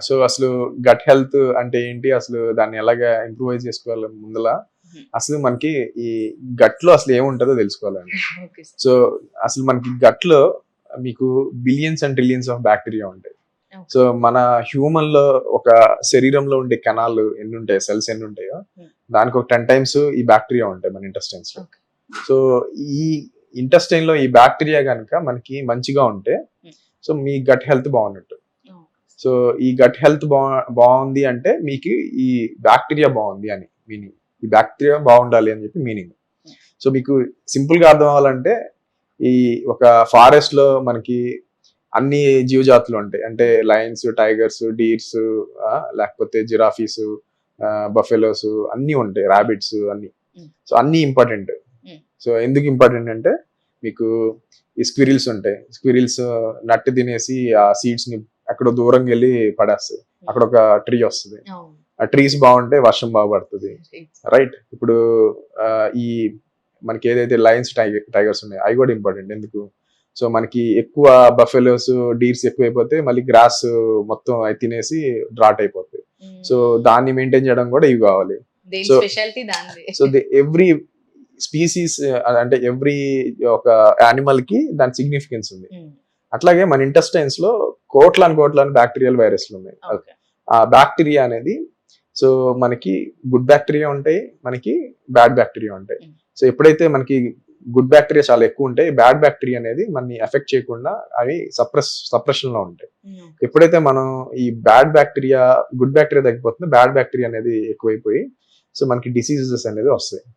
So అసలు gut health అంటే ఏంటి? అసలు దాన్ని ఎలాగా ఇంప్రూవైజ్ చేసుకోవాలి ముందల? అసలు మనకి ఈ గట్‌లో అసలు ఏముంటదో తెలుసుకోవాలండి. Okay sir. సో అసలు మనకి గట్‌లో మీకు billions and trillions of bacteria ఉంటాయి. ఓకే. సో మన హ్యూమన్‌లో ఒక శరీరంలో ఉండే కణాలు ఎన్నుంటాయో, సెల్స్ ఎన్నుంటాయో దానికి ఒక 10 టైమ్స్ ఈ బాక్టీరియా ఉంటాయి మన ఇంటెస్టైన్స్‌లో. ఓకే. సో ఈ ఇంటెస్టైన్‌లో ఈ బాక్టీరియా గనుక మనకి మంచిగా ఉంటే సో మీ గట్ హెల్త్ బాగున్నట్టు. ఓహ్! సో ఈ గట్ హెల్త్ బాగుంది అంటే మీకు ఈ బాక్టీరియా బాగుంది అని మీనింగ్. ఈ బాక్టీరియా బాగుండాలి అని చెప్పి మీనింగ్. సో మీకు సింపుల్ గా అర్థం అవ్వాలంటే ఈ ఒక ఫారెస్ట్ లో మనకి అన్ని జీవజాతులు ఉంటాయి. అంటే లయన్స్, టైగర్స్, డీర్స్, లేకపోతే జిరాఫీస్, బఫెలోస్ అన్ని ఉంటాయి, రాబిట్స్ అన్ని. సో అన్ని ఇంపార్టెంట్. సో ఎందుకు ఇంపార్టెంట్ అంటే మీకు ఈ స్క్విరిల్స్ ఉంటాయి. స్క్విరిల్స్ నట్టు తినేసి ఆ సీడ్స్ ని ఎక్కడో దూరంగా వెళ్ళి పడేస్తాయి. అక్కడ ఒక ట్రీ వస్తుంది. అవును. ఆ ట్రీస్ బాగుంటే వర్షం బాగా పడుతుంది. రైట్. ఇప్పుడు ఈ మనకి ఏదైతే లయన్స్, టైగర్స్ ఉన్నాయో అవి కూడా ఇంపార్టెంట్. ఎందుకు? సో మనకి ఎక్కువ బఫెలోస్, డీర్స్ ఎక్కువైపోతే మళ్ళీ గ్రాస్ మొత్తం అవి తినేసి డ్రాట్ అయిపోతాయి. సో దాన్ని మెయింటైన్ చేయడం కూడా ఇవి కావాలి. దేని సో స్పెషాలిటీ దానిదే. సో ఎవ్రీ స్పీసీస్ అంటే ఎవ్రీ ఒక యానిమల్ కి దాని సిగ్నిఫికెన్స్ ఉంది. అట్లాగే మన ఇంటెస్టైన్స్ లో కోట్లాను బ్యాక్టీరియల్ వైరస్లు ఉన్నాయి. ఓకే. ఆ బ్యాక్టీరియా అనేది సో మనకి గుడ్ బ్యాక్టీరియా ఉంటాయి, మనకి బ్యాడ్ బ్యాక్టీరియా ఉంటాయి. సో ఎప్పుడైతే మనకి గుడ్ బ్యాక్టీరియా చాలా ఎక్కువ ఉంటాయి, బ్యాడ్ బ్యాక్టీరియా అనేది మనని ఎఫెక్ట్ చేయకుండా అవి సప్రెషన్ లో ఉంటాయి. ఎప్పుడైతే మనం ఈ బ్యాడ్ బ్యాక్టీరియా, గుడ్ బ్యాక్టీరియా తగ్గిపోతుందో బ్యాడ్ బ్యాక్టీరియా అనేది ఎక్కువైపోయి సో మనకి డిసీజెస్ అనేది వస్తాయి.